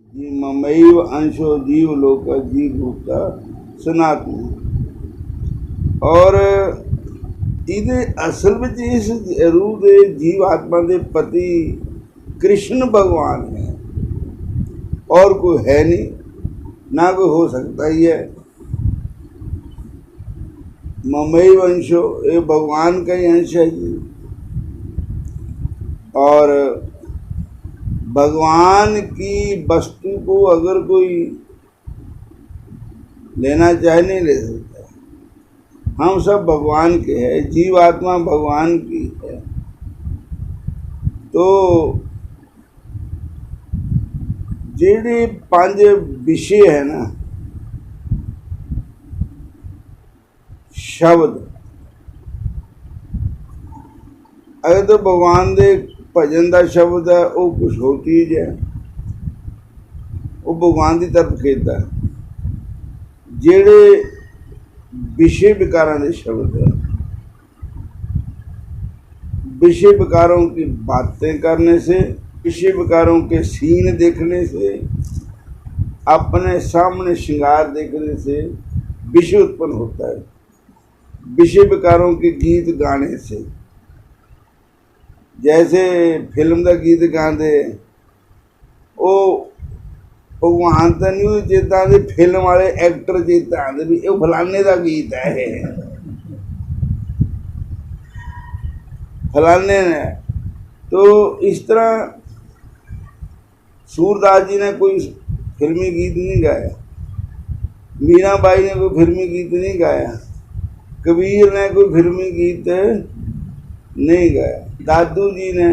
जी ममैव अंशो जीव लोक जीव भूता सनातन। और ਇਹਦੇ ਅਸਲ ਵਿੱਚ ਇਸ ਰੂਹ ਦੇ ਜੀਵ आत्मा ਦੇ पति कृष्ण भगवान है और कोई है नहीं, ना कोई हो सकता ही है। ममैव अंशो, ये भगवान का ही अंश है जी। और भगवान की वस्तु को अगर कोई लेना चाहे नहीं ले सकता। हम सब भगवान के हैं, जीव आत्मा भगवान की है। तो जेडे पांच विषय है ना, शब्द, अगर तो भगवान दे भजन का शब्द है वो कुछ हो चीज है, वो भगवान की तरफ खेता है। जेडे विषय विकारों के शब्द है, विषय विकारों की बातें करने से, विषय विकारों के सीन देखने से, अपने सामने श्रृंगार देखने से विषय उत्पन्न होता है। विषय विकारों के गीत गाने से, जैसे फिल्म का गीत गाते वो भगवान तो नहीं चेता आते, फिल्म वाले एक्टर चेता आते भी ये फलाने का गीत है, फलाने ने। तो इस तरह सूरदास जी ने कोई फिल्मी गीत नहीं गाया, मीराबाई ने कोई फिल्मी गीत नहीं गाया, कबीर ने कोई फिल्मी गीत नहीं गाया, दादू जी ने,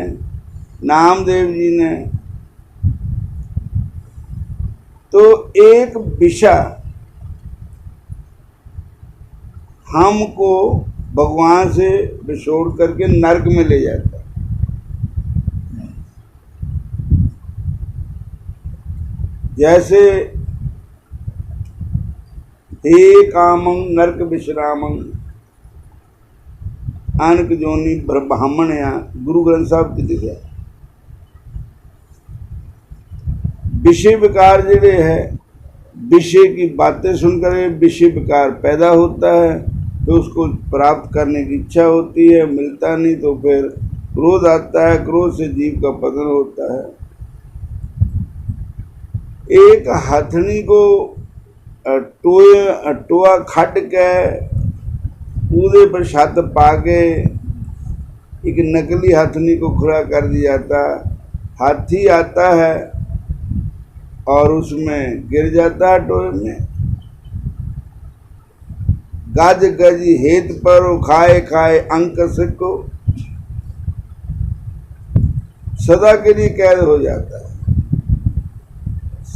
नामदेव जी ने। तो एक विषय हमको भगवान से बिछोड़ करके नरक में ले जाता है। जैसे हे कामं नरक विश्रामं अनक जोनी ब्रह्मण, गुरु ग्रंथ साहब की लिखा। विषय विकार जेडे है, विषय की बातें सुनकर विषय विकार पैदा होता है, तो उसको प्राप्त करने की इच्छा होती है, मिलता नहीं तो फिर क्रोध आता है, क्रोध से जीव का पतन होता है। एक हथनी को टोआ खट के पूरे पर छत पा के एक नकली हथनी को खड़ा कर दिया जाता। हाथी आता है और उसमें गिर जाता है टोए में। गज गज हेत पर खाए खाए अंकस को, सदा के लिए कैद हो जाता है।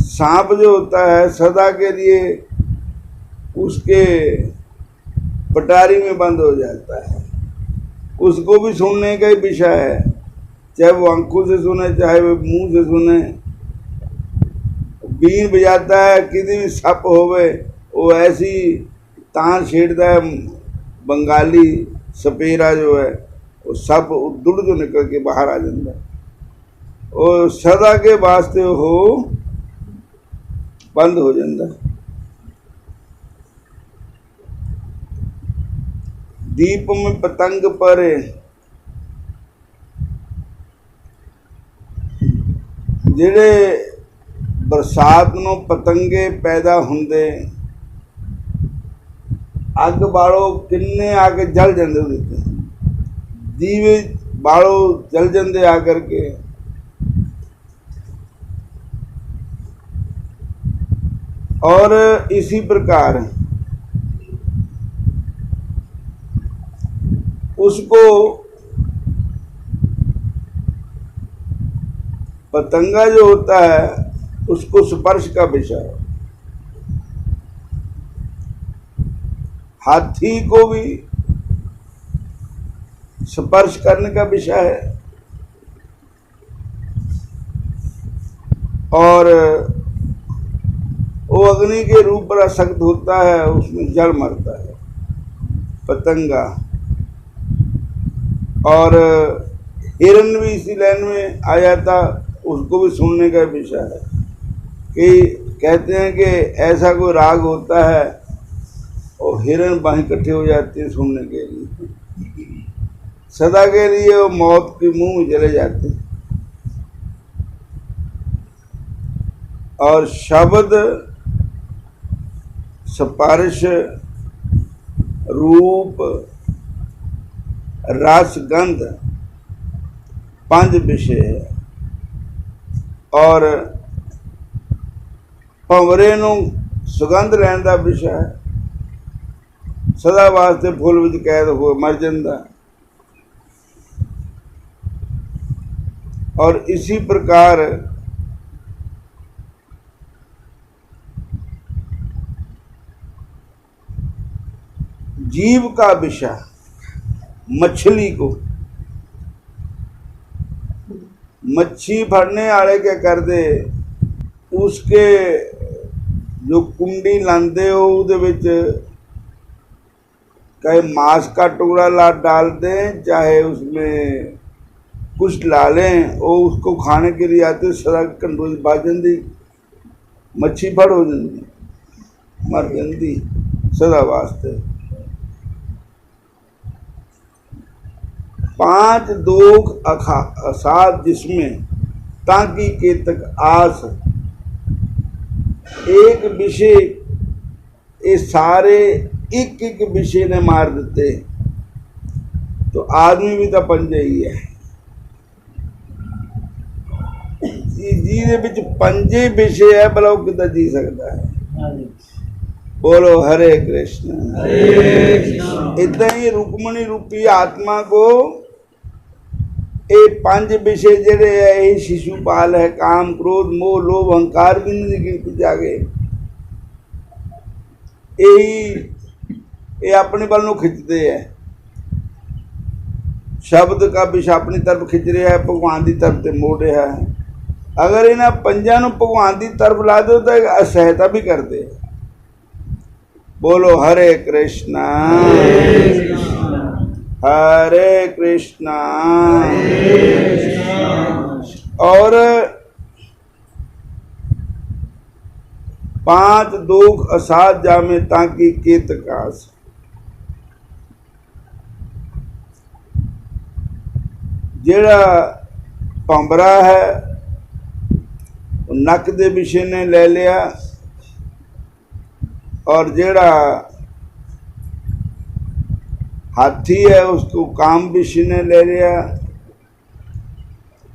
सांप जो होता है सदा के लिए उसके पटारी में बंद हो जाता है, उसको भी सुनने का ही विषय है, चाहे वो आंखों से सुने चाहे वो मुंह से सुने। बीन बजाता है, किसी भी सप होवे वो ऐसी तान छेड़ता है, बंगाली सपेरा जो है वो सप दुड़ जो निकल के बाहर आ जाता है, और सदा के वास्ते हो बंद हो जाता है। दीप में पतंग पर जेडे बरसात नूं पतंगे पैदा होंदे, अग बालो किन्ने आके जल जाते उहदे ते, दीवे बालो जल जाते आकर के। और इसी प्रकार उसको पतंगा जो होता है उसको स्पर्श का विषय है, हाथी को भी स्पर्श करने का विषय है, और वो अग्नि के रूप पर आसक्त होता है, उसमें जल मरता है पतंगा। और हिरण भी इसी लाइन में आ जाता, उसको भी सुनने का विषय है। कि कहते हैं कि ऐसा कोई राग होता है और हिरण बाहें इकट्ठे हो जाती है सुनने के लिए, सदा के लिए वो मौत के मुंह में चले जाते हैं। और शब्द, स्पर्श, रूप, रस, गंध 5 विषय है। और भंवरे नूं सुगंध लैण दा विषय है, सदा वास्ते फुल विच कैद हो मर जांदा। और इसी प्रकार जीव का विषय, मछली को, मच्छी फड़ने वाले क्या करते, उसके जो कुंडी लाते हो उहदे विच चाहे मांस का टुकड़ा ला डाल दें, चाहे उसमें कुछ ला लें, वो उसको खाने के लिए आते, सदा कंडो बाजन दी मच्छी फड़ हो जाती, मर जाती सदा वास्ते। 5 दोख असाध जिसमें ताकि केतक आस, एक विषय, ये सारे एक एक विषय ने मार देते। तो आदमी भी तो पंजे ही है, जी विच पंजे विषय है, भला वो कितना जी सकता है। बोलो हरे कृष्ण। इतना ही रुक्मणी रूपी आत्मा को ये 5 विषय जेड़े है, यही शिशुपाल है, काम, क्रोध, मोह, लोभ, अहंकार भी नहीं गिनती जागे, यही ये अपने बल नूं खिंचते हैं। शब्द का विषय अपनी तरफ खिंच रहा है, भगवान की तरफ से मोड़ रहा है। अगर इन्हां 5 नूं भगवान की तरफ ला दो तो असहायता भी करते हैं। बोलो हरे कृष्णा हरे कृष्णा। और 5 दोख असाध जामे ताकि केतकास, जेड़ा भंवरा है नक दे विषय ने ले लिया, और जेड़ा हाथी है उसको काम विषय ने ले लिया,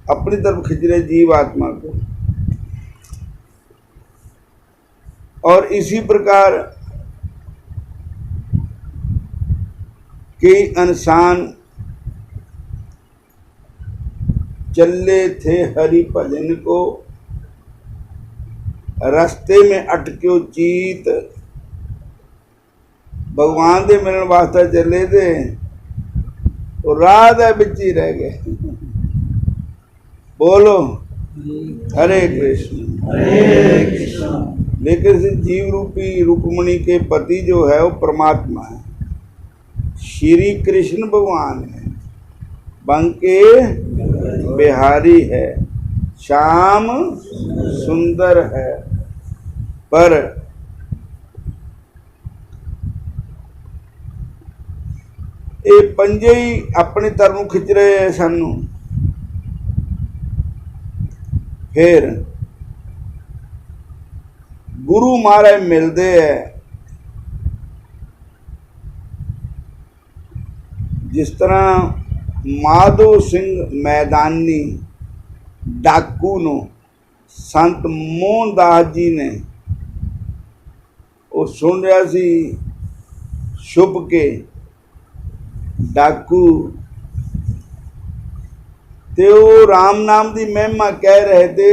अपनी तरफ खिंच रहे जीव आत्मा को। और इसी प्रकार कई इंसान चले थे हरि भजन को, रास्ते में अटक्यो चीत, भगवान दे मिलन वास्ते चले थे तो राह दे विच ही रह गए। बोलो हरे कृष्ण। लेकिन इस जीव रूपी रुक्मणी के पति जो है वो परमात्मा है, श्री कृष्ण भगवान है, बंके बिहारी है, श्याम सुंदर है। पर ये पंजे ही अपनी तरफ खिंच रहे हैं सानू। फिर गुरु महाराज मिलते हैं, जिस तरह माधो सिंह मैदानी डाकू नो संत मोहनदास जी ने वो सुन रहा सी छुप के, डाकू ते वो राम नाम की महिमा कह रहे थे,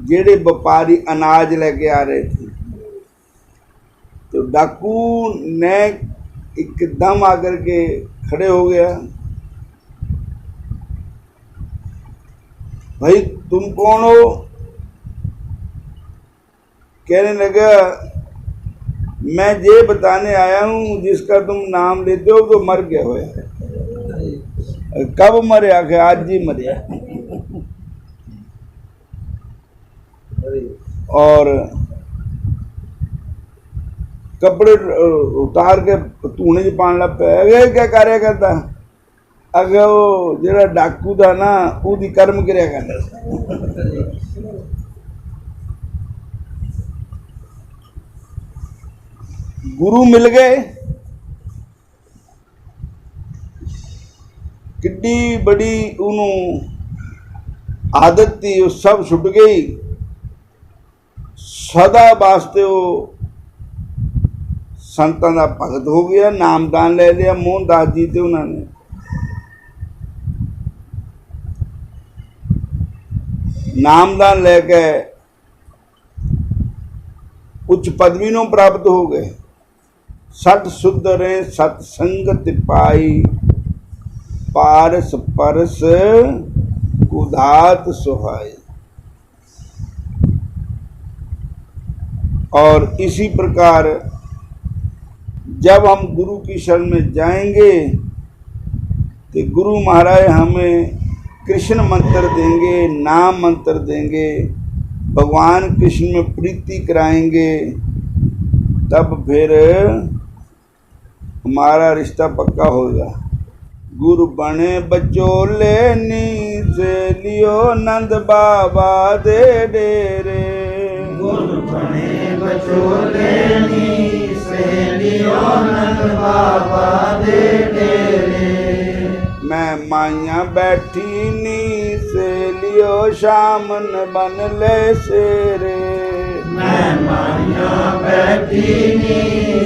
जेड़े व्यापारी अनाज लेके आ रहे थे। तो डाकू ने एकदम आकर के खड़े हो गया, भाई तुम कौन हो? कहने लगा मैं ये बताने आया हूं जिसका तुम नाम लेते हो तो मर गया हो। कब मरे? आज ही मरिया। और कपड़े उतार के धूने च पान लग पे। अगे क्या कार्य करता? अगे वो जेड़ा डाकू था ना उसकी कर्म क्रिया करता। गुरु मिल गए, किड्डी बड़ी उन्होंने आदत थी, वो सब छुट गई। सदा वास्ते वो संतां दा भगत हो गया, नामदान ले लिया मोहनदास जी ते उन्होंने। नामदान लेके उच्च पदवी नूं प्राप्त हो गए। सठ सुधरे सतसंगत पाई, पारस परस कुधात सुहाई। और इसी प्रकार जब हम गुरु की शरण में जाएंगे तो गुरु महाराज हमें कृष्ण मंत्र देंगे, नाम मंत्र देंगे, भगवान कृष्ण में प्रीति कराएंगे, तब फिर हमारा रिश्ता पक्का होगा। गुरु बने बचोले नी से लियो नंद बाबा दे डेरे। गुरु बने बचोले नी से लियो नंद बाबा दे डेरे। मैं माइया बैठी नी से लियो शामन बन ले सेरे। मैं माइया बैठी नी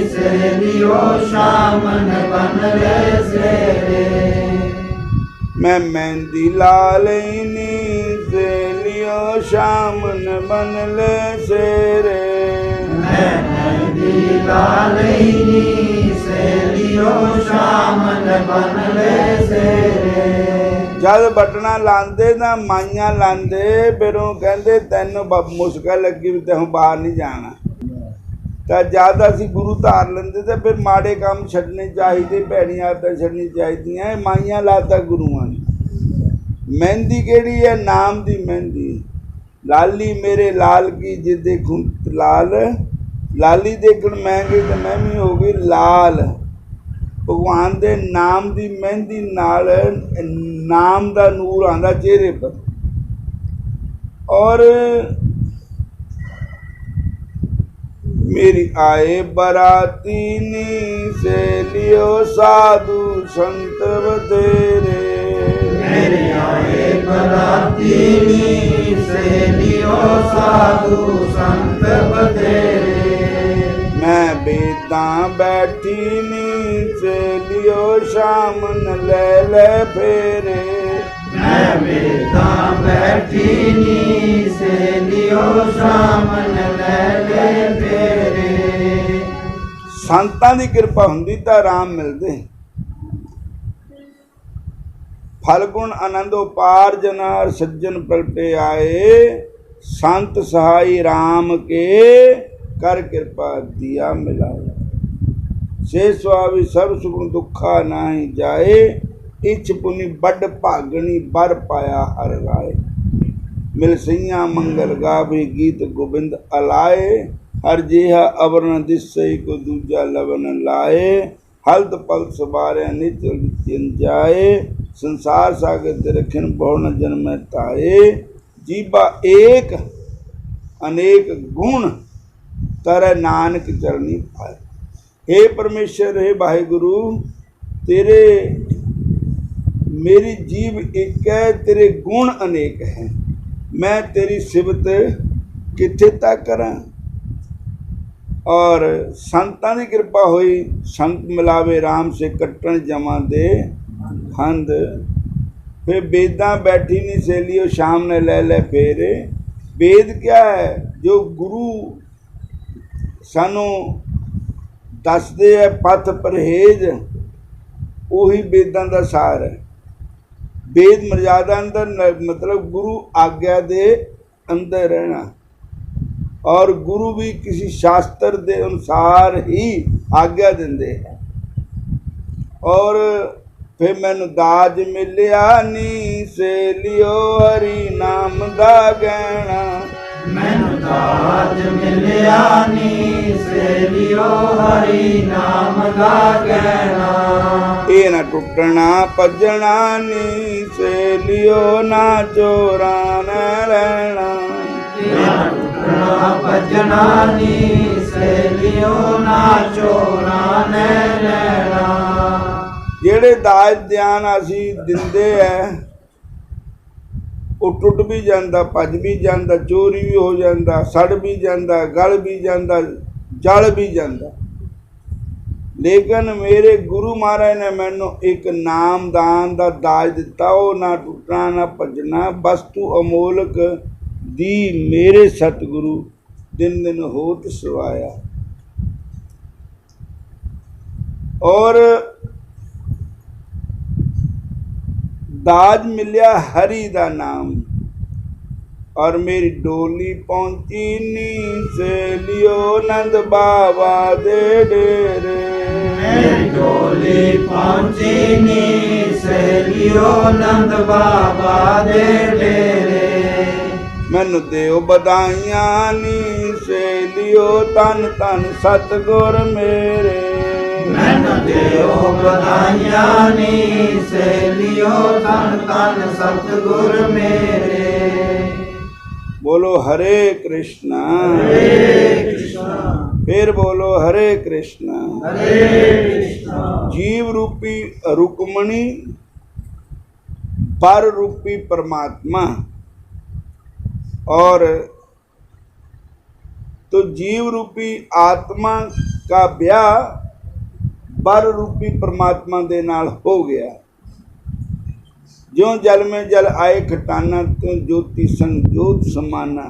से लियो शामन बन ले सेरे। मैं मेहंदी लालनी से लियो शामन बन ले सेरे। मैं मेहंदी लालनी से लियो शामन बन ले सेरे। जद बटना लांदे ना माइया लांदे, फिर वो कहते तेन मुश्किल लगी भी तैं बाहर नहीं जाना। तो जद असी गुरु धार लेंदे तो फिर माड़े काम छड्डने चाहिए, भैड़ी आदतां छड्डनी चाहिए। माइया लाता गुरुआं ने। मेहंदी केड़ी है? नाम दी मेहंदी। लाली मेरे लाल की जे देखूं लाल, लाली देखण मैं गई तो मैं भी हो गई लाल। भगवान दे नाम दी मेहंदी नाल नाम दा नूर आंदा चेहरे पर। और मेरी आए बराती नी से लियो साधु संत बतेरे। मेरी आए बराती नी से लियो साधु संत बतेरे। मैं बेदा बैठी नी से लियो शामन ले ले फेरे। मैं बेदा बैठी नी से लियो शामन ले ले फेरे। संतां दी कृपा हुंदी तां राम मिलदे। फलगुण आनंद उपार जनार सज्जन प्रगटे आए। संत सहाय राम के कर कृपा दिया मिलाया। से स्वामी सब सुख दुखा नाही जाए। इच पुनि बड़ भागनी बर पाया हर राय। मिल सैया मंगल गावे गीत गोबिंद अलाए। हर जेहा अवर न दिसई को दूजा लवन लाए। हल्त पल सवारे नित चिन जाए। संसार सागर तिरखिन बहु न जन्म ताए। जीवा एक अनेक गुण तरह नानक चरनी पाए। हे परमेश्वर, हे वाहिगुरु, तेरे मेरी जीव एक है, तेरे गुण अनेक हैं। मैं तेरी सिफत किथे तक करा। और संतां दी कृपा हुई, संत मिलावे राम से कट्टन जमा दे खंद। फिर बेदा बैठी नहीं सहेलियो शाम ने ले ले फेरे। वेद क्या है? जो गुरु सानू दसदे है पथ परहेज, उही वेदां दा सार है। वेद मर्यादा अंदर मतलब गुरु आज्ञा दे अंदर रहना। और गुरु भी किसी शास्त्र के अनुसार ही आज्ञा देंदे हैं। और फिर मैनू दाज मिलिया नी से लियो हरि नाम दा गहना। मैनू दाज मिलिया नी से लियो हरि नाम गा कहना ਇਹ ਨਾ ਟੁੱਟਣਾ ਭੱਜਣਾ ਨੀ ਸਹੇਲਿਓ ਨਾ ਚੋਰਾਂ ਨਾ ਰਹਿਣਾ ना टूटना भजना नी से लियो ना चोरा ने रहना ਜਿਹੜੇ ਦਾਜ ਦਿਆਨ ਅਸੀਂ ਦਿੰਦੇ ਐ ਉਹ ਟੁੱਟ ਵੀ ਜਾਂਦਾ ਭੱਜ ਵੀ ਜਾਂਦਾ ਚੋਰੀ ਵੀ ਹੋ ਜਾਂਦਾ ਸੜ ਵੀ ਜਾਂਦਾ ਗਲ ਵੀ ਜਾਂਦਾ ਜਲ ਵੀ ਜਾਂਦਾ ਲੇਕਿਨ ਮੇਰੇ ਗੁਰੂ ਮਹਾਰਾਜ ਨੇ ਮੈਨੂੰ ਇੱਕ ਨਾਮਦਾਨ ਦਾ ਦਾਜ ਦਿੱਤਾ ਉਹ ਨਾ ਟੁੱਟਣਾ ਨਾ ਭੱਜਣਾ ਵਸਤੂ ਅਮੋਲਕ ਦੀ ਮੇਰੇ ਸਤਿਗੁਰੂ ਦਿਨ ਦਿਨ ਹੋਤ ਸਵਾਇਆ ਔਰ दाज मिलिया हरि दा नाम और मेरी डोली पहुंची नी से लियो नंद बाबा दे डेरे मेरी डोली पहुंची नी से लियो नंद बाबा दे डेरे मैनू देओ बधाइयां नी से लियो तन तन सतगुर मेरे मैनू देओ बधाइयां नी से लियो तन तन सतगुर मेरे बोलो हरे कृष्णा फिर बोलो हरे कृष्णा जीव रूपी रुक्मणी पर रूपी परमात्मा और तो जीव रूपी आत्मा का ब्याह बर रूपी परमात्मा दे नाल हो गया ज्यों जल में जल आए खटाना त्यों ज्योति संजोत समाना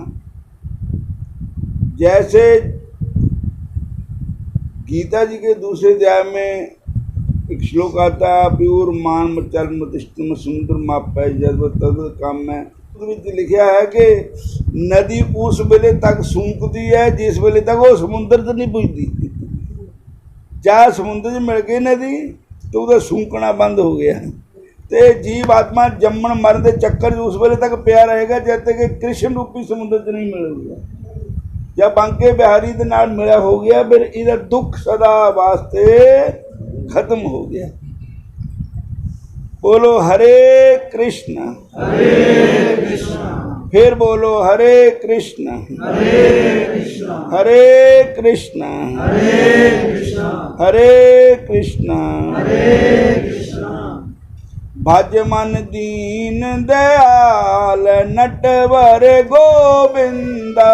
जैसे गीता जी के दूसरे अध्याय में एक श्लोक आता है प्यूर मान मचल मतिष्ठम सुंदर मापै जब तद काम है लिखा है कि नदी उस वेले तक सूंकती है जिस वेले तक वो समुद्र से नहीं पुजती चाहे समुद्र च मिल गई नदी तो उसका सूंकना बंद हो गया तो जीव आत्मा जम्मन मरण के चक्कर उस वेले तक पिया रहेगा जब तक कृष्ण रूपी समुद्र च नहीं मिलेगा जब बांके बिहारी के नाल मिला हो गया फिर इसका दुख सदा वास्ते खत्म हो गया बोलो हरे कृष्ण फिर बोलो हरे कृष्ण हरे कृष्ण हरे कृष्ण भज मन दीन दयाल नटवर गोविंदा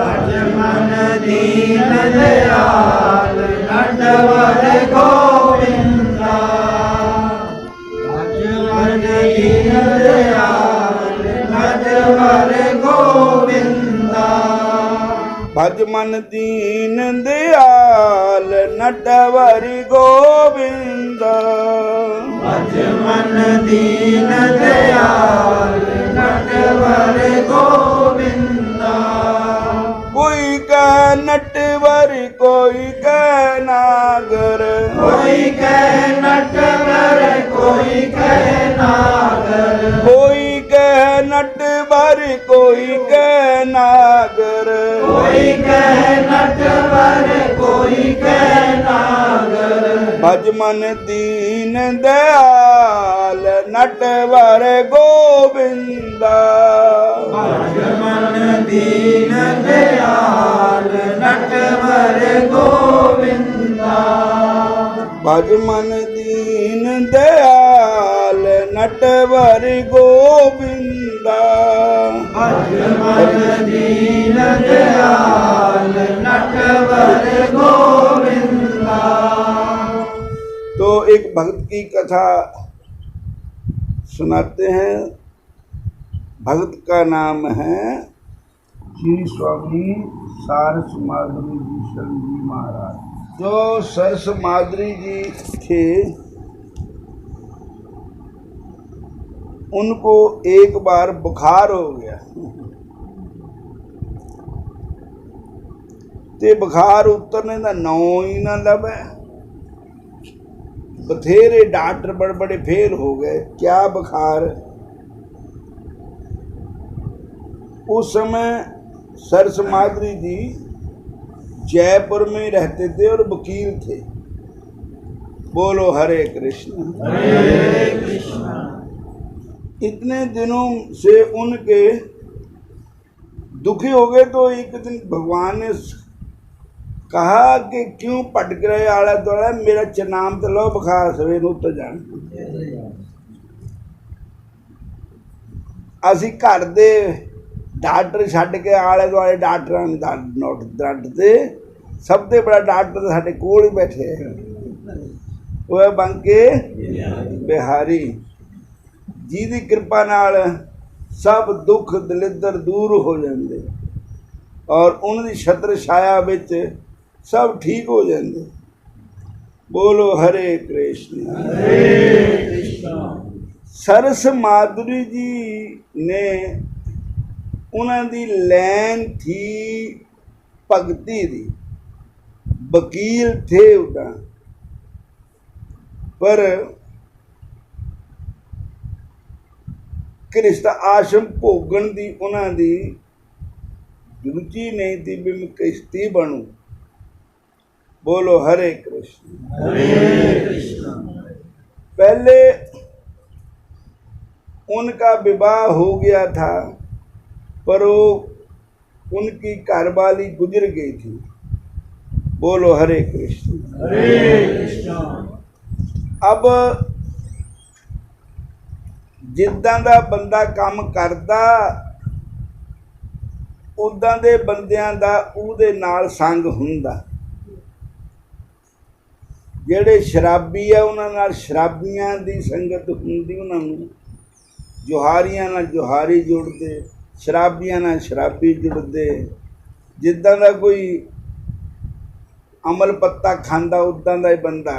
भज मन दीन दयाल नटवर गोविंदा भज मन दीन दयाल नटवर गोविंदा भज मन दीन दयाल नटवरि गोविंदा भज मन दीन दयाल नटवर गोविंदा कोई कह नटवर कोई कह नागर कोई कह नटवर कोई कह नागर कोई कह नटवर कोई कह नागर कोई कह नटवर कोई कह नागर भज मन दीन दयाल नटवर गोविंदा भज मन दीन दयाल नटवर गोविंदा भज मन दीन दयाल नटवर गोविंदा भज मन दीन दयाल नटवर गोविंदा तो एक भक्त की कथा सुनाते हैं। भक्त का नाम है श्री स्वामी सरस माधुरी जी शरण जी महाराज। जो सरस माधुरी जी थे उनको एक बार बुखार हो गया ते बुखार उतरने का नौ ही ना लवे। बथेरे डॉक्टर बड़े बड़े फेल हो गए, क्या बुखार। उस समय सरस माधुरी जी जयपुर में रहते थे और वकील थे। बोलो हरे कृष्ण। हरे कृष्णा। इतने दिनों से उनके दुखी हो गए तो एक दिन भगवान ने कहा कि क्यों भटक रहे आला दुआला, मेरा चनाम तो लो, बुखार सवेर नूं तो जान। ਅਸੀਂ घर दे डॉक्टर छड्ड के आले दुआले डॉक्टरां नूं डरदे, सब तो बड़ा डॉक्टर साडे कोल ही बैठे है, वो है बंके बिहारी जी दी कृपा नाल सब दुख दलिद्र दूर हो जाते और उन्हां दी छत्र छाया विच सब ठीक हो जाते। बोलो हरे कृष्ण। हरे कृष्णा। सरस माधुरी जी ने उन्हां दी लैन थी भगती दी, वकील थे उदा, पर गृहस्थ आश्रम भोगण दी उन्हां दी रुचि नहीं थी भी मैं गृहस्थी बनूं। बोलो हरे कृष्ण। हरे कृष्णा। पहले उनका विवाह हो गया था, पर वो उनकी घरवाली गुजर गई थी। बोलो हरे कृष्ण। हरे कृष्णा। अब जिद्दां दा बंदा काम करदा, उदां दे बंदियां दा उहदे नाल संग हुंदा। ਜਿਹੜੇ शराबी आ उन्हां नाल शराबियां दी संगत हुंदी, उन्हां नूं जोहारियां नाल जोहारी जुड़दे, शराबियां नाल शराबी जुड़दे। जिद्दां दा कोई अमल पत्ता खांदा उदां दा ही बंदा,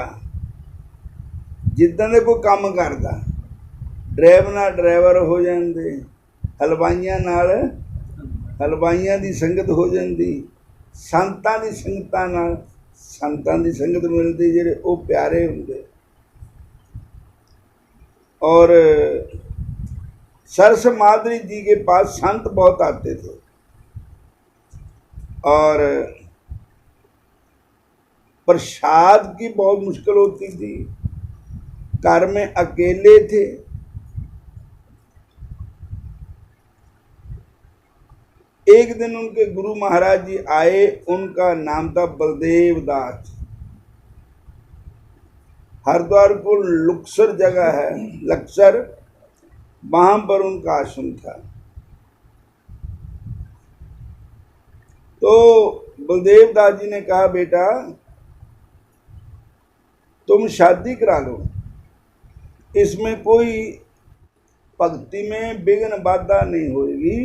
जिद्दां दे कोई काम करदा, ड्राइवर नाल ड्राइवर हो जांदे, हलवाइयां नाल हलवाइयां दी संगत हो जांदी, संतां दी संगतां नाल संतां दी संगत मिलती, जेड़े वो प्यारे हुंदे। और सरस माधुरी जी के पास संत बहुत आते थे और प्रसाद की बहुत मुश्किल होती थी। घर में अकेले थे, एक दिन उनके गुरु महाराज जी आए, उनका नाम था बलदेव दास। हरिद्वार को लुक्सर जगह है, लक्सर, वहां पर उनका आश्रम था। तो बलदेव दास जी ने कहा, बेटा तुम शादी करा लो, इसमें कोई भक्ति में विघ्न बाधा नहीं होगी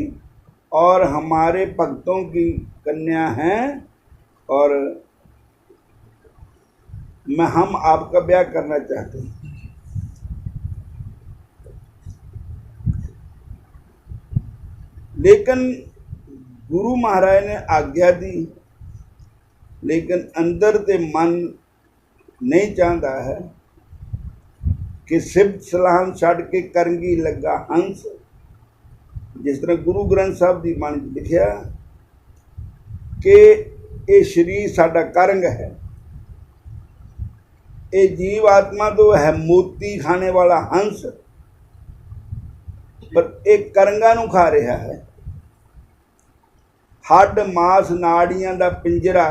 और हमारे भक्तों की कन्या हैं और हम आपका ब्याह करना चाहते हैं। लेकिन गुरु महाराज ने आज्ञा दी, लेकिन अंदर ते मन नहीं चाहता है कि सिर्फ सलाम छड़ के करंगी लगा हंस। जिस तरह गुरु ग्रंथ साहब की बाणी लिखिया कि ये शरीर साडा करंग है, ये जीव आत्मा तो है मोती खाने वाला हंस, पर एक करंगा नूं खा रहा है। हड्ड मास नाड़ियां दा पिंजरा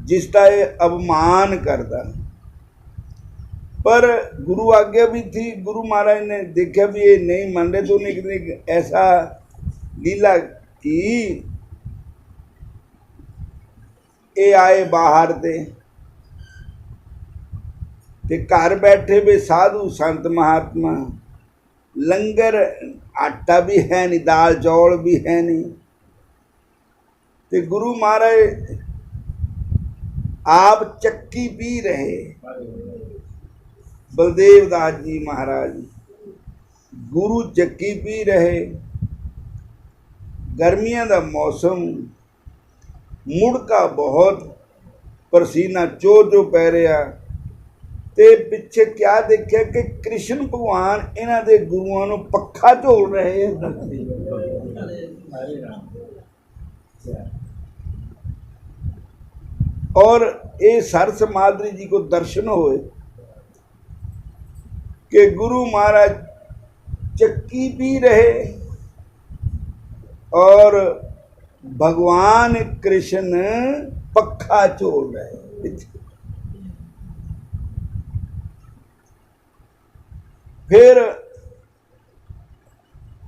जिसका ये अपमान करता। पर गुरु आज्ञा भी थी, गुरु महाराज ने देखा भी ये नहीं मान रहे, तो उन्हें एक ऐसा लीला की, ये आए बाहर ते घर बैठे भी साधु संत महात्मा, लंगर आटा भी है नहीं, दाल चौल भी है नहीं। ते गुरु महाराज आप चक्की पी रहे, बलदेव दास जी महाराज गुरु चक्की पी रहे। गर्मियां दा मौसम, मुड़का बहुत, पसीना चो चो पै रहा। ते पिछे क्या देखिया कि कृष्ण भगवान इन्हां दे गुरुआं नूं पक्खा झोल रहे हैं। और ये सरस माधुरी जी को दर्शन होए कि गुरु महाराज चक्की पी रहे और भगवान कृष्ण पक्खा चोल रहे। फिर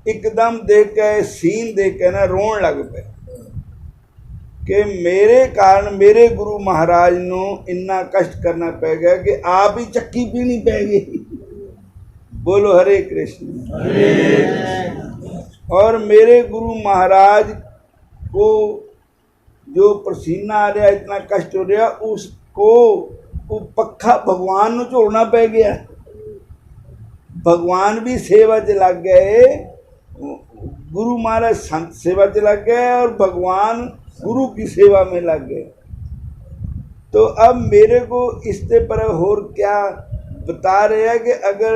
एकदम देख के सीन देख के ना रोन लग पे कि मेरे कारण मेरे गुरु महाराज नू इन्ना कष्ट करना पै गया कि आप ही चक्की पीनी पै गई। बोलो हरे कृष्ण। और मेरे गुरु महाराज को जो पसीना आ रहा, इतना कष्ट हो रहा, उसको वो पक्खा भगवान नू झोलना पै गया। भगवान भी सेवा च लग गए, गुरु महाराज संत सेवा च लग गए और भगवान गुरु की सेवा में लग गए। तो अब मेरे को इससे पर और क्या बता रहे हैं कि अगर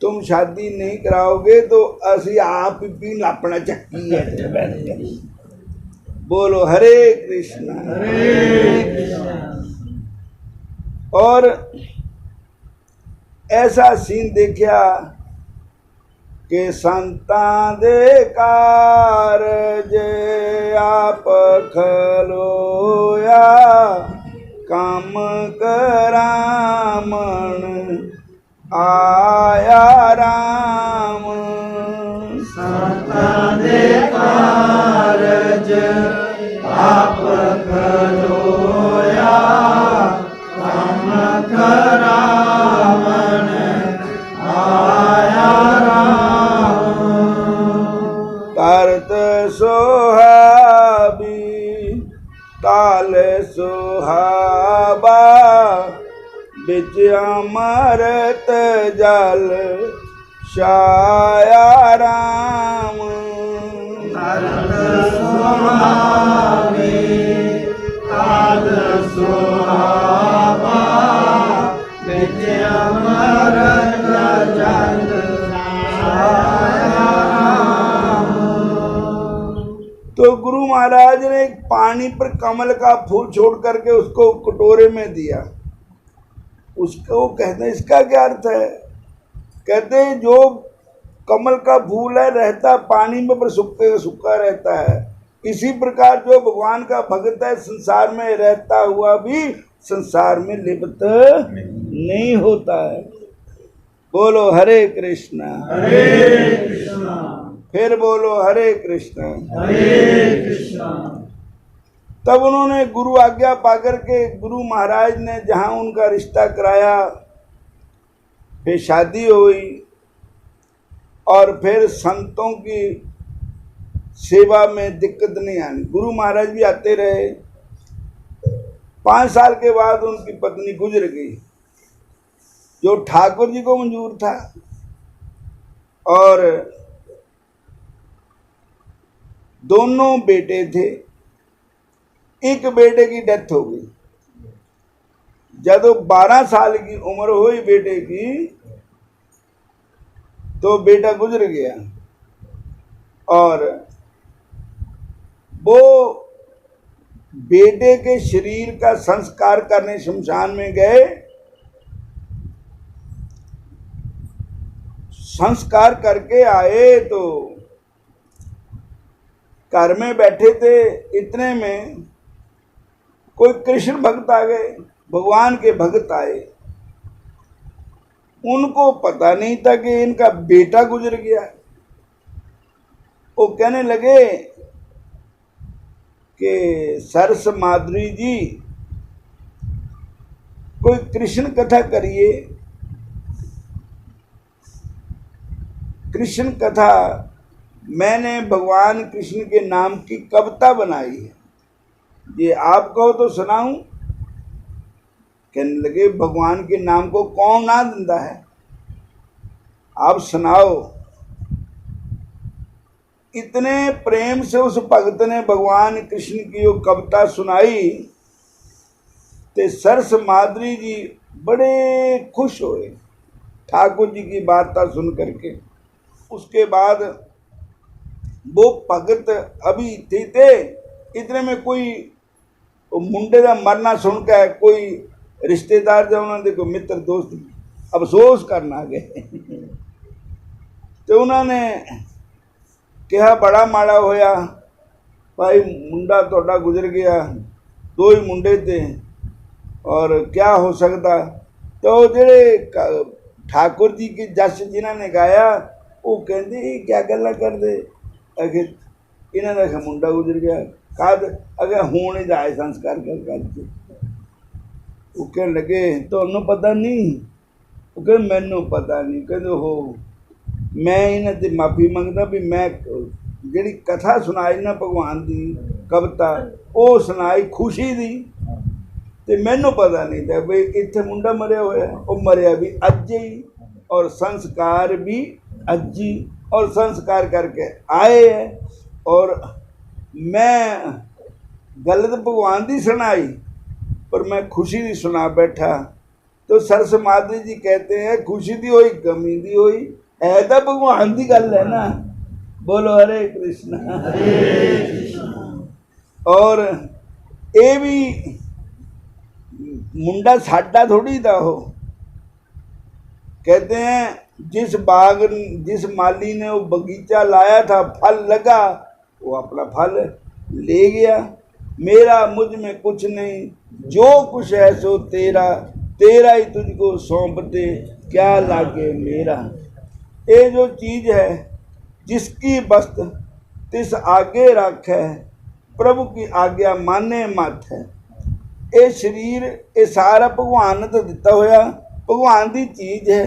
तुम शादी नहीं कराओगे तो असी आप ही पी अपना चक्की है। बोलो हरे कृष्ण। और ऐसा सीन देखा कि संतां दे कारज आप खलोया, काम करामण आया राम। संतां दे कारज आप खलोया, काम करामण आया राम। करत सोहाबी ताल सुहाबा, बिच अमृत जल छाया राम। करत सुहाबी ताल सुहाबा, बिच अमृत जल छाया राम। तो गुरु महाराज ने एक पानी पर कमल का फूल छोड़ करके उसको कटोरे में दिया। उसको कहते हैं, इसका क्या अर्थ है? कहते हैं जो कमल का फूल है रहता पानी में पर सूखे सूखा रहता है, इसी प्रकार जो भगवान का भक्त है संसार में रहता हुआ भी संसार में लिप्त नहीं होता है। बोलो हरे कृष्ण। हरे कृष्ण। फिर बोलो हरे कृष्ण। हरे कृष्ण। तब उन्होंने गुरु आज्ञा पाकर के गुरु महाराज ने जहाँ उनका रिश्ता कराया, फिर शादी हुई और फिर संतों की सेवा में दिक्कत नहीं आनी। गुरु महाराज भी आते रहे। 5 साल के बाद उनकी पत्नी गुजर गई, जो ठाकुर जी को मंजूर था। और दोनों बेटे थे, एक बेटे की डेथ हो गई। जब 12 साल की उम्र हुई बेटे की तो बेटा गुजर गया और वो बेटे के शरीर का संस्कार करने शमशान में गए। संस्कार करके आए तो घर में बैठे थे, इतने में कोई कृष्ण भक्त आ गए, भगवान के भक्त आए। उनको पता नहीं था कि इनका बेटा गुजर गया। वो कहने लगे कि सरस माधुरी जी कोई कृष्ण कथा करिए। कृष्ण कथा मैंने भगवान कृष्ण के नाम की कविता बनाई है, ये आप कहो तो सुनाऊं? कहने लगे भगवान के नाम को कौन ना देता है, आप सुनाओ। इतने प्रेम से उस भगत ने भगवान कृष्ण की वो कविता सुनाई ते सरस माधुरी जी बड़े खुश हुए ठाकुर जी की वार्ता सुन करके। उसके बाद वो भगत अभी थे इतने में कोई मुंडे का मरना सुन के कोई रिश्तेदार ਜਾਂ ਉਹਨਾਂ ਦੇ ਕੋਈ ਮਿੱਤਰ ਦੋਸਤ ਅਫਸੋਸ ਕਰਨ ਆ ਗਏ ਤੇ ਉਹਨਾਂ ਨੇ ਕਿਹਾ ਬੜਾ ਮਾੜਾ ਹੋਇਆ ਭਾਈ ਮੁੰਡਾ ਤੁਹਾਡਾ ਗੁਜ਼ਰ ਗਿਆ ਦੋ ਹੀ ਮੁੰਡੇ ਤੇ ਔਰ ਕਿਆ ਹੋ ਸਕਦਾ तो ਜਿਹੜੇ ठाकुर जी के जस जिन्हों ने गाया वो कहते क्या गल्ला करते अगर इन्हों का मुंडा गुजर गया कद अगर हूँ ही जाए संस्कार करके वो कह लगे तो पता नहीं वो कह मैनू पता नहीं कहते हो मैं इन्हों से माफ़ी मंगता भी मैं जी कथा सुनाई ना भगवान की कविता वो सुनाई खुशी की तो मैनू पता नहीं था बई इत्थे मुंडा मरिया होया वो मरिया भी अज ही और संस्कार भी अज ही और संस्कार करके आए है और मैं गल तो भगवान की सुनाई पर मैं खुशी की सुना बैठा तो सरस माधवी जी कहते हैं खुशी की होई गमी की होई है तो भगवान की गल है ना बोलो हरे कृष्णा और ये भी मुंडा साडा थोड़ी था हो कहते हैं जिस माली ने वो बगीचा लाया था फल लगा वो अपना फल ले गया मेरा मुझ में कुछ नहीं जो कुछ है सो तेरा तेरा ही तुझको सौंपते क्या लागे मेरा ये जो चीज़ है जिसकी बस्त तिस आगे रख है प्रभु की आज्ञा माने मत है ये शरीर ये सारा भगवान ने तो दिता होया भगवान की चीज़ है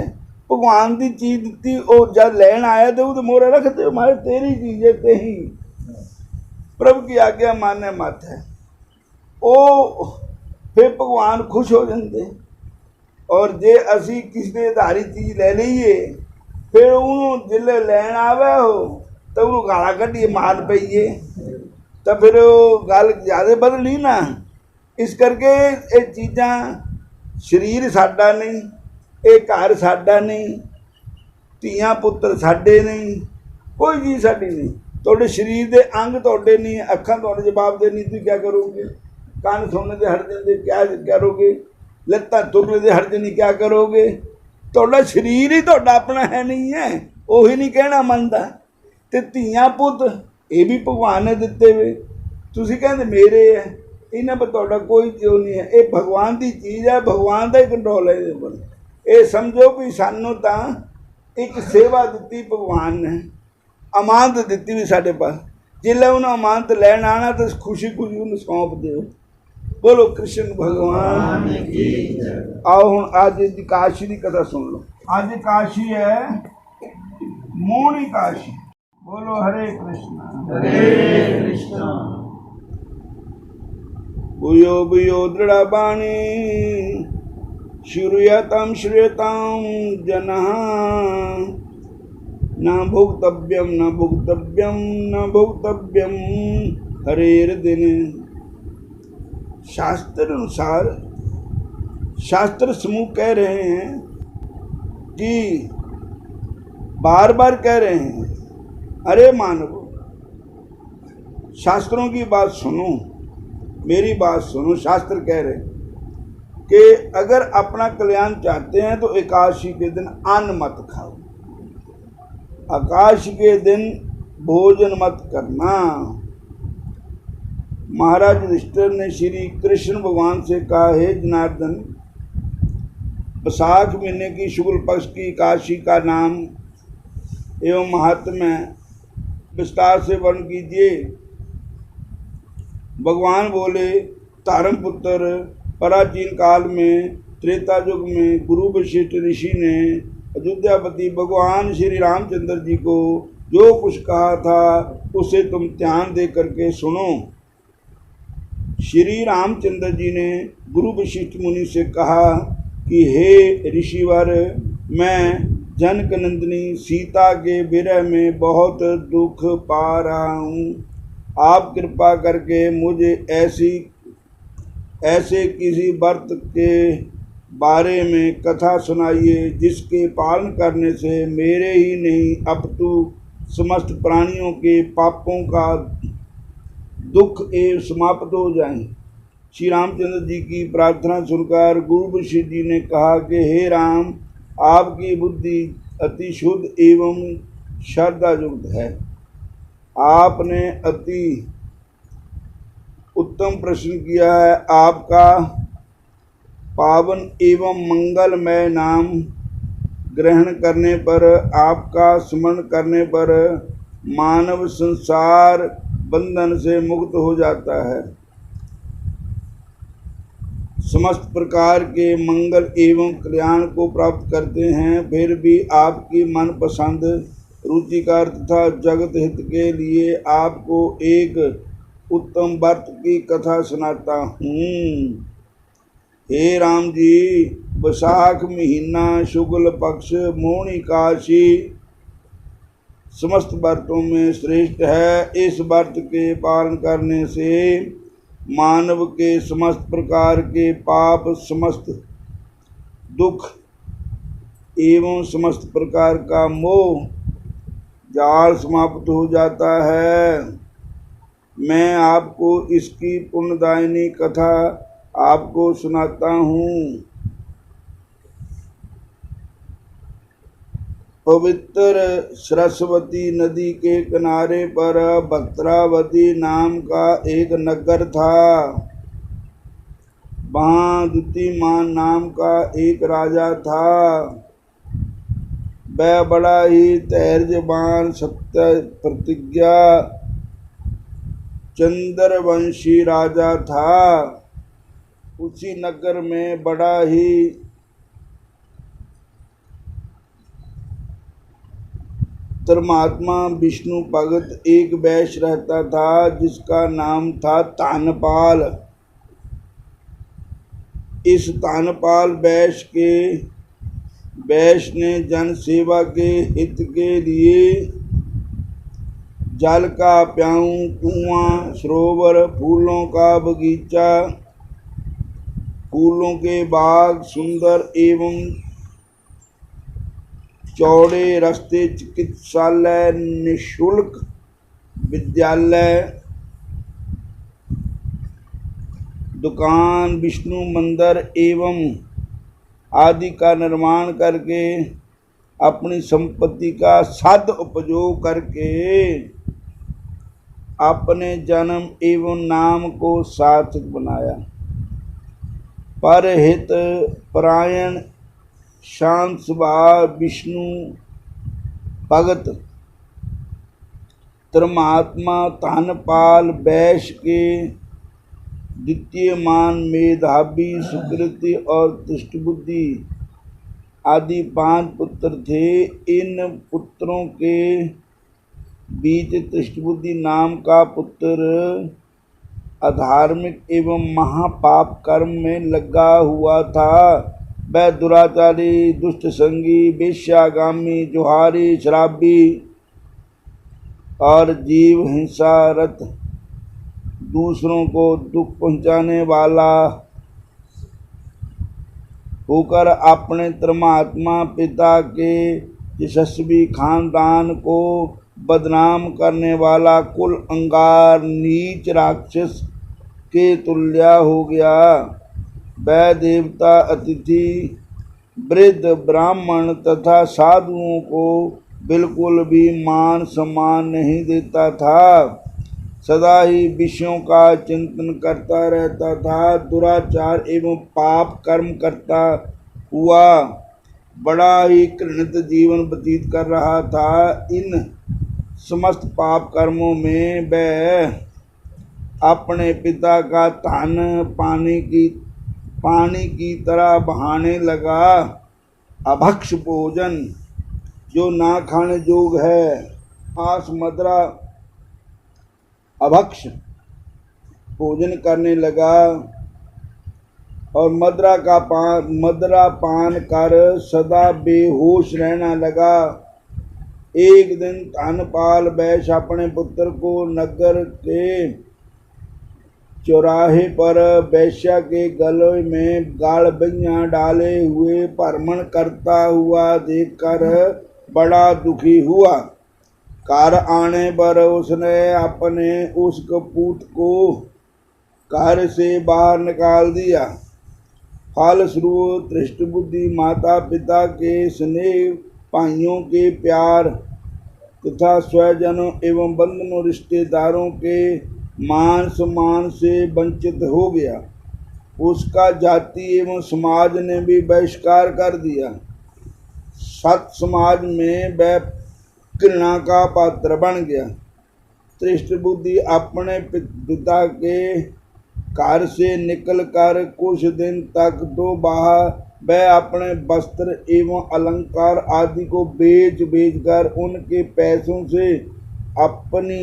भगवान की चीज़ दी और जब लैन आया तो वो मोरे रखते हमारे तेरी चीज़ है ते ही प्रभु की आज्ञा माने मत है वो फिर भगवान खुश हो जाते और जे असी किसी आधारी चीज़ ले लीए फिर उन्होंने जिले लैन आवे हो तो उन्होंने गाला कढ़िए मार पईए तो फिर गल ज़्यादा बदली ना इस करके ये चीज़ां शरीर साडा नहीं ये घर साडा नहीं धीआं पुत्र साडे नहीं कोई चीज़ साडी नहीं तुहाडे शरीर के अंग तुहाडे नहीं अखां तुहाडे जवाब दे नहीं तुसीं क्या करोगे कान सुनने से हट जाते क्या करोगे लत्तां तुरने से हट जानी क्या करोगे तुहाडा शरीर ही तुहाडा अपना है नहीं है ਉਹੀ नहीं कहना मनता ते धीआं पुत ये भी भगवान ने दिते वे तुसीं कहंदे मेरे है इन्हां पर तुहाडा कोई जो नहीं है ये भगवान की चीज़ है भगवान का ही कंट्रोल है इहदे उपर ये समझो भी सानू तां एक सेवा दी भगवान ने अमानत दी भी साढ़े पास जिल्लै उन्हें अमानत लैन आना तो खुशी खुशी उन्हें सौंप दो बोलो कृष्ण भगवान की आओ हुण अज दी काशी की कथा सुन लो अज काशी है मोहनी काशी बोलो हरे कृष्णा भूयो भूयो दृढ़ बाणी श्रूयतां जनः न भोक्तव्यम न भोक्तव्यम न भोक्तव्यम हरेर दिन शास्त्र अनुसार शास्त्र समूह कह रहे हैं कि बार बार कह रहे हैं अरे मानव शास्त्रों की बात सुनो मेरी बात सुनो शास्त्र कह रहे कि अगर अपना कल्याण चाहते हैं तो एकादशी के दिन अन्न मत खाओ आकाश के दिन भोजन मत करना महाराज युधिष्ठिर ने श्री कृष्ण भगवान से कहा हे जनार्दन वैशाख महीने की शुक्ल पक्ष की एकादशी का नाम एवं महात्म्य विस्तार से वर्णन कीजिए भगवान बोले तारम पुत्र प्राचीन काल में त्रेता युग में गुरु वशिष्ठ ऋषि ने अयोध्यापति भगवान श्री रामचंद्र जी को जो कुछ कहा था उसे तुम ध्यान दे करके सुनो। श्री रामचंद्र जी ने गुरु वशिष्ठ मुनि से कहा कि हे ऋषिवर, मैं जनक नंदिनी सीता के विरह में बहुत दुख पा रहा हूँ। आप कृपा करके मुझे ऐसे किसी व्रत के बारे में कथा सुनाइए जिसके पालन करने से मेरे ही नहीं अपितु समस्त प्राणियों के पापों का दुख एवं समाप्त हो जाएं। श्री रामचंद्र जी की प्रार्थना सुनकर गुरु वशिष्ठ जी ने कहा कि हे राम, आपकी बुद्धि अति शुद्ध एवं श्रद्धा युक्त है। आपने अति उत्तम प्रश्न किया है। आपका पावन एवं मंगलमय नाम ग्रहण करने पर, आपका स्मरण करने पर मानव संसार बंधन से मुक्त हो जाता है, समस्त प्रकार के मंगल एवं कल्याण को प्राप्त करते हैं। फिर भी आपकी मनपसंद रुचिकर तथा जगत हित के लिए आपको एक उत्तम व्रत की कथा सुनाता हूँ। हे राम जी, वैशाख महीना शुक्ल पक्ष मोहन एकादशी समस्त व्रतों में श्रेष्ठ है। इस व्रत के पालन करने से मानव के समस्त प्रकार के पाप, समस्त दुख एवं समस्त प्रकार का मोह जाल समाप्त हो जाता है। मैं आपको इसकी पुण्यदायिनी कथा आपको सुनाता हूँ। पवित्र सरस्वती नदी के किनारे पर भद्रावती नाम का एक नगर था। वहाँ द्युतिमान नाम का एक राजा था। वह बड़ा ही धैर्यवान, सत्य प्रतिज्ञा, चंद्रवंशी राजा था। उसी नगर में बड़ा ही धर्मात्मा विष्णु भगत एक वैश्य रहता था, जिसका नाम था तानपाल। इस तानपाल वैश्य ने जन सेवा के हित के लिए जल का प्याऊ, कुआं, सरोवर, फूलों का बगीचा, फूलों के बाग, सुंदर एवं चौड़े रास्ते, चिकित्सालय, निःशुल्क विद्यालय, दुकान, विष्णु मंदिर एवं आदि का निर्माण करके अपनी संपत्ति का सद उपयोग करके अपने जन्म एवं नाम को सार्थक बनाया। परहित परायण शांत स्वभाव विष्णु भगत धर्मात्मा तानपाल वैश्य के द्वितीयमान मेधावी, सुकृति और दृष्टबुद्धि आदि 5 पुत्र थे। इन पुत्रों के बीच दृष्टबुद्धि नाम का पुत्र अधार्मिक एवं महापाप कर्म में लगा हुआ था। वह दुराचारी, दुष्ट संगी, वेश्यागामी, जुहारी, शराबी और जीव हिंसा रत, दूसरों को दुख पहुंचाने वाला होकर अपने धर्मात्मा पिता के यशस्वी खानदान को बदनाम करने वाला कुल अंगार नीच राक्षस के तुल्य हो गया। वह देवता, अतिथि, वृद्ध, ब्राह्मण तथा साधुओं को बिल्कुल भी मान सम्मान नहीं देता था। सदा ही विषयों का चिंतन करता रहता था। दुराचार एवं पाप कर्म करता हुआ बड़ा ही घृणित जीवन व्यतीत कर रहा था। इन समस्त पाप कर्मों में वह अपने पिता का धन पानी की तरह बहाने लगा। अभक्ष भोजन, जो ना खाने योग्य है, मांस, मदिरा, अभक्ष भोजन करने लगा और मदिरा पान कर सदा बेहोश रहना लगा। एक दिन तानपाल वैश्य अपने पुत्र को नगर के चौराहे पर वैश्या के गले में गाड़बैयां डाले हुए भ्रमण करता हुआ देखकर बड़ा दुखी हुआ। घर आने पर उसने अपने उस कपूत को घर से बाहर निकाल दिया। फलस्वरूप दृष्ट बुद्धि माता पिता के स्नेह, भाइयों के प्यार तथा स्वजनों एवं बंधनों रिश्तेदारों के मान सम्मान से वंचित हो गया। उसका जाति एवं समाज ने भी बहिष्कार कर दिया। सत समाज में वह घृणा का पात्र बन गया। दृष्ट बुद्धि अपने पिता के घर से निकलकर कुछ दिन तक तो बाहर वह अपने वस्त्र एवं अलंकार आदि को बेच कर उनके पैसों से अपनी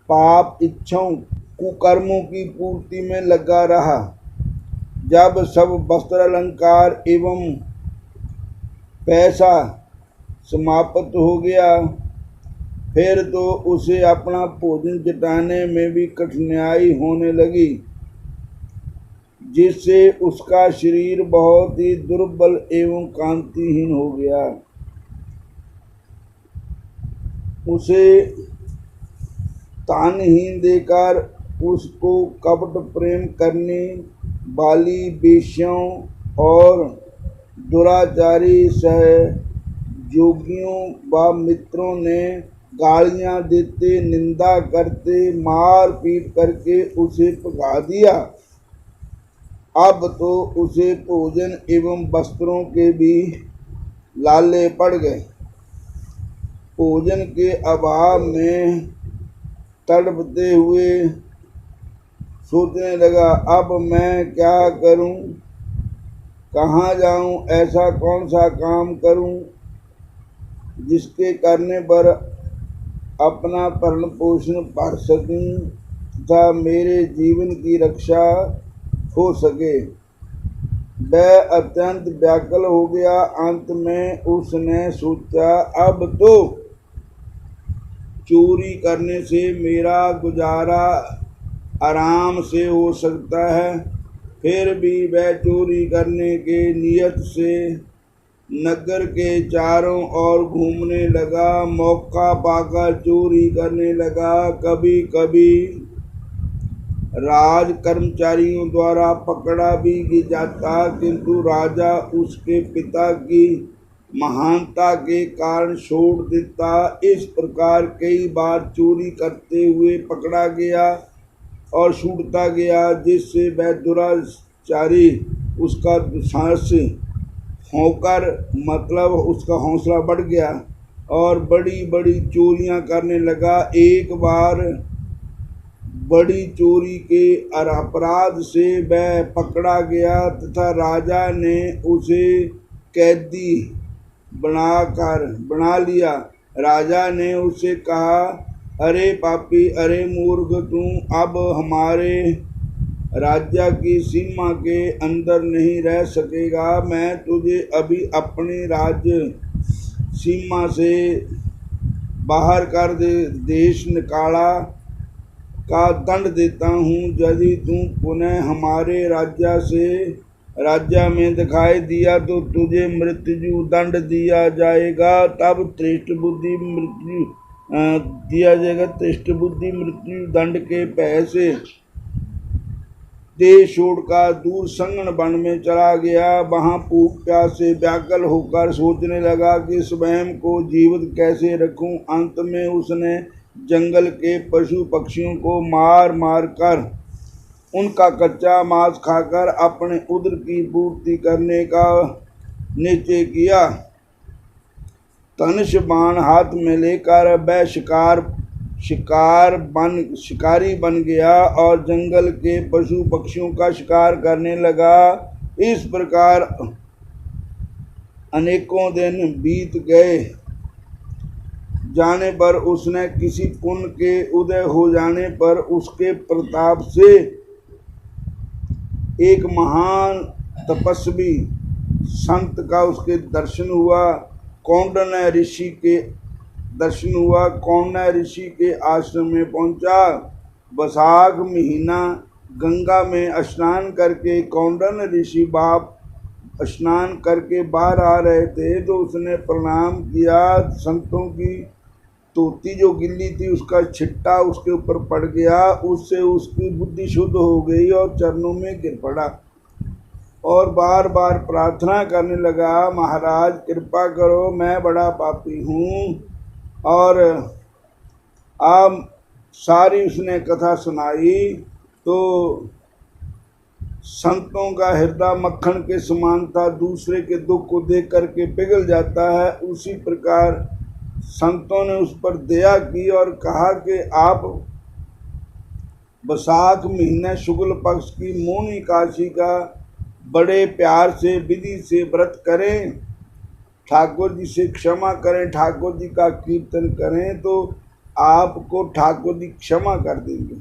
पाप इच्छाओं कुकर्मों की पूर्ति में लगा रहा। जब सब वस्त्र अलंकार एवं पैसा समाप्त हो गया, फिर तो उसे अपना भोजन जुटाने में भी कठिनाई होने लगी, जिससे उसका शरीर बहुत ही दुर्बल एवं कांतिहीन हो गया। उसे तानहीन देकर उसको कपट प्रेम करने वाली वेश्याओं और दुराचारी सहयोगियों व मित्रों ने गालियां देते, निंदा करते, मार पीट करके उसे भगा दिया। अब तो उसे भोजन एवं वस्त्रों के भी लाले पड़ गए। भोजन के अभाव में तड़पते हुए सोचने लगा, अब मैं क्या करूं, कहाँ जाऊं, ऐसा कौन सा काम करूं जिसके करने पर अपना भरण पोषण कर सकूं तथा मेरे जीवन की रक्षा हो सके। वह अत्यंत व्याकुल हो गया। अंत में उसने सोचा, अब तो चोरी करने से मेरा गुजारा आराम से हो सकता है। फिर भी वह चोरी करने के नियत से नगर के चारों ओर घूमने लगा। मौका पाकर चोरी करने लगा। कभी कभी राज कर्मचारियों द्वारा पकड़ा भी जाता, किंतु राजा उसके पिता की महानता के कारण छोड़ देता। इस प्रकार कई बार चोरी करते हुए पकड़ा गया और छूटता गया, जिससे वह दुराचारी उसका दुस्साहस होकर मतलब उसका हौसला बढ़ गया और बड़ी बड़ी चोरियां करने लगा। एक बार बड़ी चोरी के अपराध से वह पकड़ा गया तथा राजा ने उसे कैदी बना लिया। राजा ने उसे कहा, अरे पापी, अरे मूर्ख, तुम अब हमारे राज्य की सीमा के अंदर नहीं रह सकेगा। मैं तुझे अभी अपनी राज्य सीमा से बाहर कर देश निकाला का दंड देता हूँ। यदि तुम पुनः हमारे राज्य में दिखाई दिया तो तुझे मृत्यु दंड दिया जाएगा। तब दृष्ट बुद्धि मृत्यु दंड के पैसे देश छोड़कर दूर संगण वन में चला गया। वहां भूख प्यास से व्याकुल होकर सोचने लगा कि स्वयं को जीवित कैसे रखूं। अंत में उसने जंगल के पशु पक्षियों को मार मार कर उनका कच्चा मांस खाकर अपने उदर की पूर्ति करने का निश्चय किया। धनुष बाण हाथ में लेकर वह शिकारी बन गया और जंगल के पशु पक्षियों का शिकार करने लगा। इस प्रकार अनेकों दिन बीत गए। जाने पर उसने किसी पुण्य के उदय हो जाने पर उसके प्रताप से एक महान तपस्वी संत का उसके दर्शन हुआ। कौंडिन्य ऋषि के आश्रम में पहुंचा। वैशाख महीना गंगा में स्नान करके कौंडिन्य ऋषि बाप स्नान करके बाहर आ रहे थे तो उसने प्रणाम किया संतों की, तोती जो गिल्ली थी उसका छिट्टा उसके ऊपर पड़ गया, उससे उसकी बुद्धि शुद्ध हो गई और चरणों में गिर पड़ा और बार बार प्रार्थना करने लगा, महाराज कृपा करो, मैं बड़ा पापी हूँ। और अब सारी उसने कथा सुनाई तो संतों का हृदय मक्खन के समान था, दूसरे के दुख को देख करके पिघल जाता है। उसी प्रकार संतों ने उस पर दया की और कहा कि आप वैशाख महीने शुक्ल पक्ष की मौनी एकादशी का बड़े प्यार से विधि से व्रत करें, ठाकुर जी से क्षमा करें, ठाकुर जी का कीर्तन करें तो आपको ठाकुर जी क्षमा कर देंगे।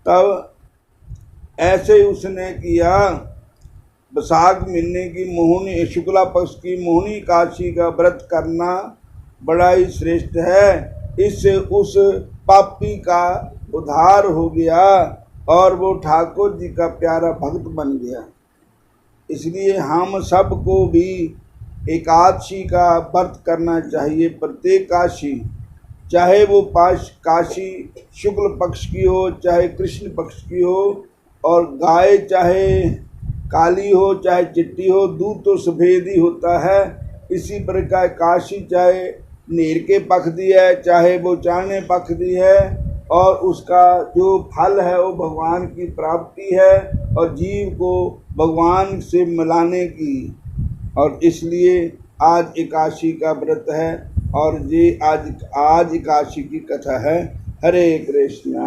तब ऐसे ही उसने किया। वैशाख महीने की मोहनी शुक्ला पक्ष की मोहनी एकादशी का व्रत करना बड़ा ही श्रेष्ठ है। इससे उस पापी का उद्धार हो गया और वो ठाकुर जी का प्यारा भक्त बन गया। इसलिए हम सबको भी एकादशी का व्रत करना चाहिए। प्रत्येक काशी, चाहे वो काशी शुक्ल पक्ष की हो चाहे कृष्ण पक्ष की हो, और गाय चाहे काली हो चाहे चिट्टी हो, दूध तो सफ़ेद ही होता है। इसी प्रकार काशी चाहे नीर के पक्ष दी है चाहे वो चाने पक्ष दी है, और उसका जो फल है वो भगवान की प्राप्ति है और जीव को भगवान से मिलाने की। और इसलिए आज एकादशी का व्रत है और ये आज एकादशी की कथा है। हरे कृष्णा।